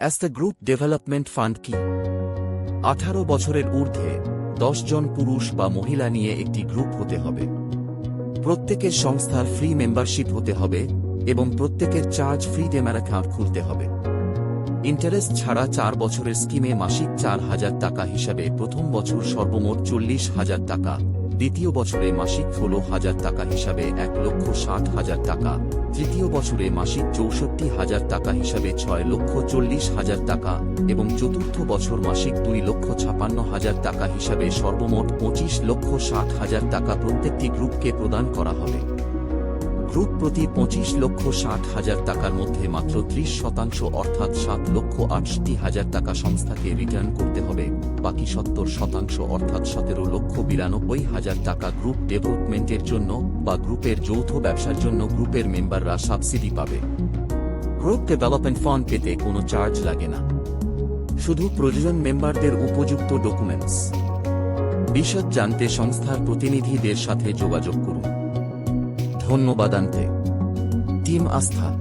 অ্যাস্তা group development fund কি? 18 বছরের ঊর্ধ্বে 10 জন পুরুষ বা মহিলা নিয়ে একটি গ্রুপ হতে হবে। প্রত্যেকের সংস্থার ফ্রি মেম্বারশিপ হতে হবে এবং প্রত্যেকের চার্জ ফ্রি ডেমার অ্যাকাউন্ট খুলতে হবে। ইন্টারেস্ট ছাড়া 4 বছরের স্কিমে মাসিক 4,000 টাকা হিসাবে প্রথম বছর সর্বমোট 40,000 টাকা, দ্বিতীয় বছরে মাসিক 16,000 টাকা হিসাবে 1,60,000 টাকা, তৃতীয় বছরে মাসিক 64,000 টাকা হিসাবে 6,40,000 টাকা এবং চতুর্থ বছর মাসিক 2,56,000 টাকা হিসাবে সর্বমোট 25,60,000 টাকা প্রত্যেকটি গ্রুপকে প্রদান করা হবে। গ্রুপ প্রতি 25,60,000 টাকার মধ্যে মাত্র 30% অর্থাৎ 7,68,000 টাকা সংস্থাকে রিটার্ন করতে হবে, বাকি 70% অর্থাৎ 17,92,000 টাকা গ্রুপ ডেভেলপমেন্টের জন্য বা গ্রুপের যৌথ ব্যবসার জন্য গ্রুপের মেম্বাররা সাবসিডি পাবে। গ্রুপ ডেভেলপমেন্ট ফান্ড পেতে কোনো চার্জ লাগে না, শুধু প্রয়োজন মেম্বারদের উপযুক্ত ডকুমেন্টস। বিশদ জানতে সংস্থার প্রতিনিধিদের সাথে যোগাযোগ করুন। ধন্যবাদ। টিম আস্থা।